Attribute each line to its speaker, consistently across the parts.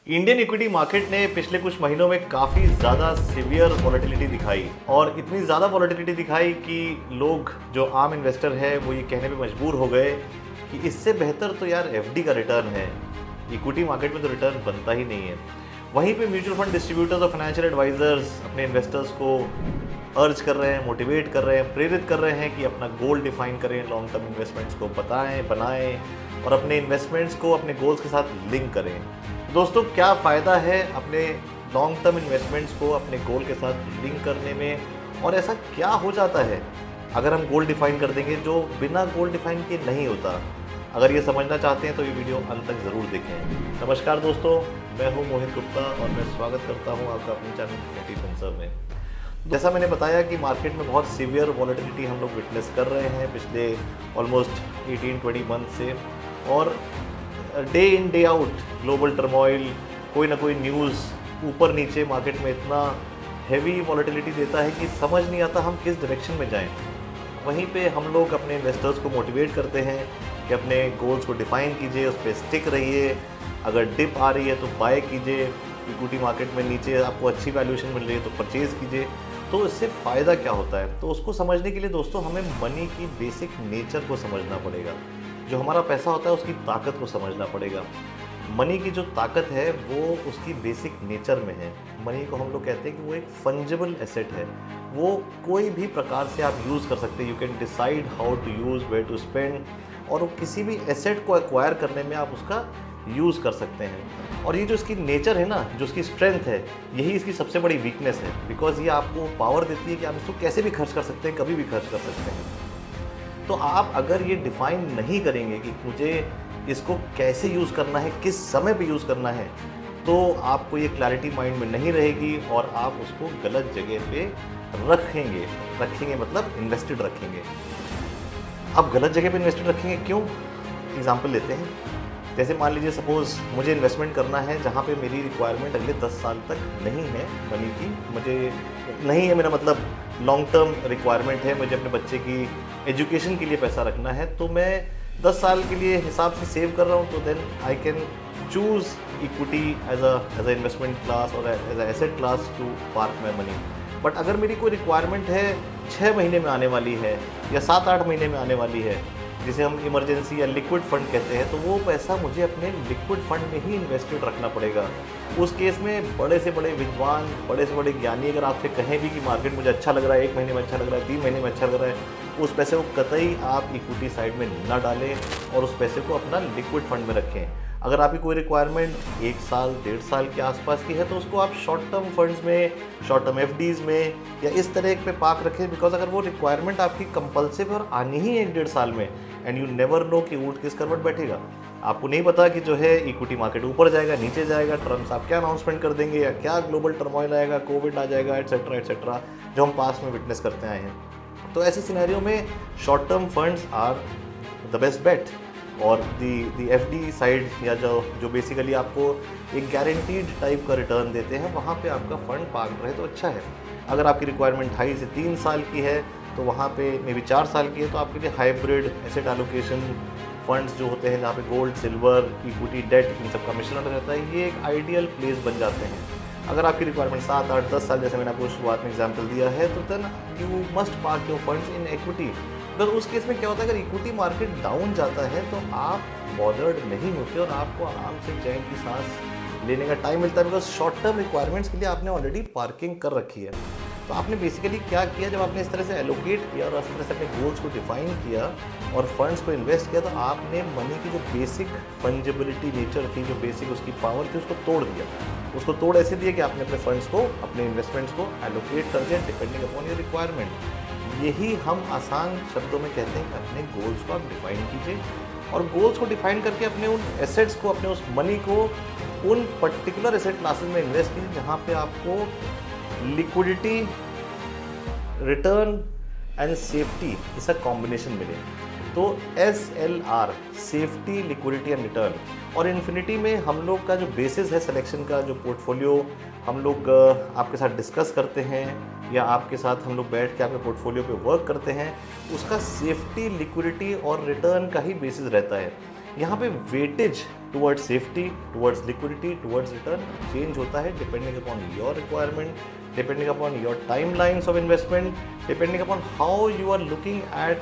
Speaker 1: Indian equity market ने पिछले कुछ महीनों में काफ़ी ज़्यादा सिवियर वॉलेटिलिटी दिखाई और इतनी ज़्यादा वॉलेटिलिटी दिखाई कि लोग जो आम इन्वेस्टर है वो ये कहने पे मजबूर हो गए कि इससे बेहतर तो यार एफडी का रिटर्न है, इक्विटी मार्केट में तो रिटर्न बनता ही नहीं है। वहीं पे म्यूचुअल फंड डिस्ट्रीब्यूटर्स और फाइनेंशियल एडवाइजर्स अपने इन्वेस्टर्स को अर्ज कर रहे हैं, मोटिवेट कर रहे हैं, प्रेरित कर रहे हैं कि अपना गोल डिफाइन करें, लॉन्ग टर्म इन्वेस्टमेंट्स को बताएं, बनाएं और अपने इन्वेस्टमेंट्स को अपने गोल्स के साथ लिंक करें। दोस्तों, क्या फ़ायदा है अपने लॉन्ग टर्म इन्वेस्टमेंट्स को अपने गोल के साथ लिंक करने में, और ऐसा क्या हो जाता है अगर हम गोल डिफाइन कर देंगे जो बिना गोल डिफाइन के नहीं होता। अगर ये समझना चाहते हैं तो ये वीडियो अंत तक ज़रूर देखें। नमस्कार दोस्तों, मैं हूं मोहित गुप्ता और मैं स्वागत करता हूं आपका अपने चैनल इक्विटी फंसर में। जैसा मैंने बताया कि मार्केट में बहुत सीवियर वॉलेटिलिटी हम लोग विटनेस कर रहे हैं पिछले ऑलमोस्ट 18-20 मंथ से, और day in day out global turmoil, कोई ना कोई न्यूज़ ऊपर नीचे मार्केट में इतना हैवी वॉलेटिलिटी देता है कि समझ नहीं आता हम किस डायरेक्शन में जाएं। वहीं पे हम लोग अपने इन्वेस्टर्स को मोटिवेट करते हैं कि अपने गोल्स को डिफाइन कीजिए, उस पर स्टिक रहिए, अगर डिप आ रही है तो बाय कीजिए, इक्विटी मार्केट में नीचे आपको अच्छी वैल्यूएशन मिल रही है तो परचेज़ कीजिए। तो इससे फ़ायदा क्या होता है, तो उसको समझने के लिए दोस्तों हमें मनी की बेसिक नेचर को समझना पड़ेगा। जो हमारा पैसा होता है उसकी ताकत को समझना पड़ेगा। मनी की जो ताकत है वो उसकी बेसिक नेचर में है। मनी को हम लोग कहते हैं कि वो एक फंजिबल एसेट है, वो कोई भी प्रकार से आप यूज़ कर सकते हैं। You can decide how to use, where to spend, और वो किसी भी एसेट को एक्वायर करने में आप उसका यूज़ कर सकते हैं। और ये जो इसकी नेचर है ना, जो इसकी स्ट्रेंथ है, यही इसकी सबसे बड़ी वीकनेस है। बिकॉज ये आपको पावर देती है कि आप इसको कैसे भी खर्च कर सकते हैं, कभी भी खर्च कर सकते हैं। तो आप अगर ये डिफ़ाइन नहीं करेंगे कि मुझे इसको कैसे यूज़ करना है, किस समय पे यूज़ करना है, तो आपको ये क्लैरिटी माइंड में नहीं रहेगी और आप उसको गलत जगह पे रखेंगे मतलब इन्वेस्टेड रखेंगे। अब गलत जगह पे इन्वेस्टेड रखेंगे क्यों? एग्जांपल लेते हैं। जैसे मान लीजिए सपोज़ मुझे इन्वेस्टमेंट करना है जहाँ पे मेरी रिक्वायरमेंट अगले 10 साल तक नहीं है मनी की, मुझे नहीं है, मेरा मतलब लॉन्ग टर्म रिक्वायरमेंट है, मुझे अपने बच्चे की एजुकेशन के लिए पैसा रखना है, तो मैं 10 साल के लिए हिसाब से सेव कर रहा हूँ, तो then I can choose equity as a investment class और as a asset class to park my money. But अगर मेरी कोई रिक्वायरमेंट है 6 महीने में आने वाली है या 7-8 महीने में आने वाली है, जिसे हम इमरजेंसी या लिक्विड फंड कहते हैं, तो वो पैसा मुझे अपने लिक्विड फंड में ही इन्वेस्टेड रखना पड़ेगा। उस केस में बड़े से बड़े विद्वान, बड़े से बड़े ज्ञानी अगर आपसे कहें भी कि मार्केट मुझे अच्छा लग रहा है, 1 महीने में अच्छा लग रहा है, 3 महीने में अच्छा लग रहा है, उस पैसे को कतई आप इक्विटी साइड में ना डालें और उस पैसे को अपना लिक्विड फंड में रखें। अगर आपकी कोई रिक्वायरमेंट 1 साल, 1.5 साल के आसपास की है, तो उसको आप शॉर्ट टर्म फंड्स में, शॉर्ट टर्म एफडीज़ में या इस तरह पे पार्क रखें। बिकॉज अगर वो रिक्वायरमेंट आपकी कंपल्सिव और आनी ही 1-1.5 साल में, एंड यू नेवर नो कि ऊँट किस करवट बैठेगा। आपको नहीं पता कि जो है इक्विटी मार्केट ऊपर जाएगा, नीचे जाएगा, ट्रम्प साहब क्या अनाउंसमेंट कर देंगे या क्या ग्लोबल टर्मोइल आएगा, कोविड आ जाएगा, एटसेट्रा जो हम पास्ट में विटनेस करते आए हैं। तो ऐसे सिनेरियो में short term funds are the best bet. और दी एफडी साइड या जो बेसिकली आपको एक गारंटीड टाइप का रिटर्न देते हैं, वहाँ पे आपका फंड पार्क रहे तो अच्छा है। अगर आपकी रिक्वायरमेंट 2.5 से 3 साल की है, तो वहाँ पे मे बी 4 साल की है, तो आपके लिए हाइब्रिड एसेट एलोकेशन फंड्स जो होते हैं, जहाँ पे गोल्ड, सिल्वर, इक्विटी, डेट, इन सब का मिश्रण रहता है, ये एक आइडियल प्लेस बन जाते हैं। अगर आपकी रिक्वायरमेंट 7, 8, 10 साल, जैसे मैंने आपको शुरुआत में एग्जांपल दिया है, तो then you must park your funds in equity. तो उस केस में क्या होता है, अगर इक्विटी मार्केट डाउन जाता है तो आप बॉदर्ड नहीं होते और आपको आराम से चैन की सांस लेने का टाइम मिलता है, बिकॉज शॉर्ट टर्म रिक्वायरमेंट्स के लिए आपने ऑलरेडी पार्किंग कर रखी है। तो आपने बेसिकली क्या किया, जब आपने इस तरह से एलोकेट किया और इस तरह से अपने गोल्स को डिफाइन किया और फंड्स को इन्वेस्ट किया, तो आपने मनी की जो बेसिक फंजिबिलिटी नेचर थी, जो बेसिक उसकी पावर थी, उसको तोड़ दिया। उसको तोड़ ऐसे दिया कि आपने अपने फंड्स को, अपने इन्वेस्टमेंट्स को एलोकेट कर दिया डिपेंडिंग अपॉन योर रिक्वायरमेंट। यही हम आसान शब्दों में कहते हैं कि अपने गोल्स को आप डिफाइन कीजिए, और गोल्स को डिफाइन करके अपने उन एसेट्स को, अपने उस मनी को उन पर्टिकुलर एसेट क्लासेस में इन्वेस्ट कीजिए जहाँ पे आपको लिक्विडिटी, रिटर्न एंड सेफ्टी, इसका कॉम्बिनेशन मिले। तो SLR, safety, liquidity and return. और इन्फिनिटी में हम लोग का जो बेसिस है सिलेक्शन का, जो पोर्टफोलियो हम लोग आपके साथ डिस्कस करते हैं या आपके साथ हम लोग बैठ के आपके पोर्टफोलियो पे वर्क करते हैं, उसका सेफ्टी, लिक्विडिटी और रिटर्न का ही बेसिस रहता है। यहाँ पे weightage towards safety, towards liquidity, towards return change होता है depending upon your requirement, depending upon your time lines of investment, depending upon how you are looking at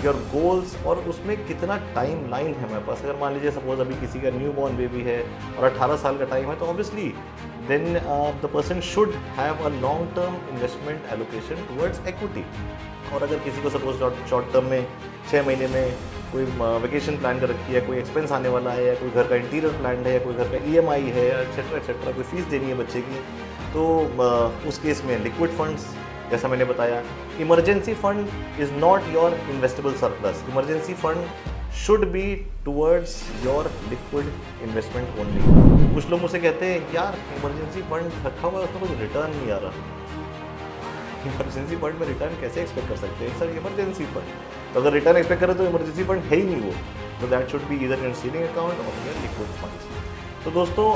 Speaker 1: your goals और उसमें कितना टाइम लाइन है हमारे पास। अगर मान लीजिए सपोज अभी किसी का न्यू बॉर्न बेबी है और 18 साल का टाइम है, तो obviously then the person should have a long term investment allocation towards equity. और अगर किसी को सपोज शॉर्ट टर्म में 6 महीने में कोई वेकेशन प्लान कर रखी है, कोई एक्सपेंस आने वाला है, या कोई घर का इंटीरियर प्लान है, या कोई घर का EMI है, एक्सेट्रा एक्सेट्रा, कोई फीस देनी है बच्चे की, तो उस केस में लिक्विड फंड्स, जैसा मैंने बताया, emergency fund is not your investable surplus. Emergency fund should be towards your liquid investment only. कुछ लोग मुझसे कहते हैं यार इमरजेंसी फंड रखा हुआ है, उसमें कुछ रिटर्न नहीं आ रहा। इमरजेंसी फंड में रिटर्न कैसे एक्सपेक्ट कर सकते हैं सर? इमरजेंसी फंड, तो अगर रिटर्न एक्सपेक्ट करें तो इमरजेंसी फंड है ही नहीं वो, तो that should be either in saving account और योर लिक्विड फंड्स। तो दोस्तों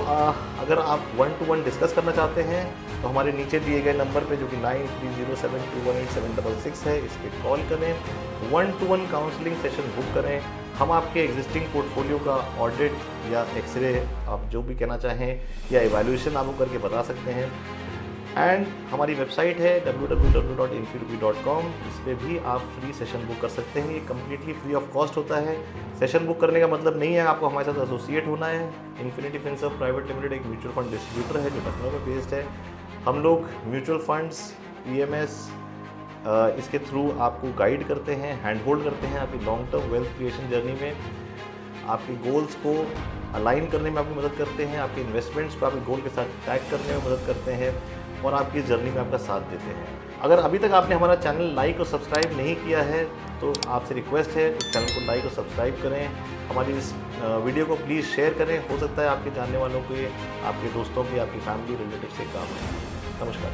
Speaker 1: अगर आप 1-to-1 डिस्कस करना चाहते हैं तो हमारे नीचे दिए गए नंबर पे जो कि 9307218766 है, इस पर कॉल करें, 1-to-1 काउंसलिंग सेशन बुक करें। हम आपके एग्जिस्टिंग पोर्टफोलियो का ऑडिट या एक्सरे, आप जो भी कहना चाहें, या इवैल्यूएशन आपको करके बता सकते हैं। एंड हमारी वेबसाइट है www.infirupi.com, इस पर भी आप फ्री सेशन बुक कर सकते हैं। ये कम्प्लीटली फ्री ऑफ कॉस्ट होता है। सेशन बुक करने का मतलब नहीं है आपको हमारे साथ एसोसिएट होना है। इन्फिनिटी फिनसर्व प्राइवेट लिमिटेड एक म्यूचुअल फंड डिस्ट्रीब्यूटर है जो लखनऊ में बेस्ड है। हम लोग म्यूचुअल फंड्स, PMS इसके थ्रू आपको गाइड करते हैं, हैंड होल्ड करते हैं आपकी long term wealth creation journey में। आपके गोल्स को अलाइन करने में आपकी मदद करते हैं, आपके इन्वेस्टमेंट्स को आपके गोल के साथ टैग करने में मदद करते हैं और आपकी जर्नी में आपका साथ देते हैं। अगर अभी तक आपने हमारा चैनल लाइक और सब्सक्राइब नहीं किया है तो आपसे रिक्वेस्ट है इस चैनल को लाइक और सब्सक्राइब करें। हमारी इस वीडियो को प्लीज़ शेयर करें, हो सकता है आपके जानने वालों के, आपके दोस्तों के, आपकी फैमिली रिलेटिव से काम आए। नमस्कार।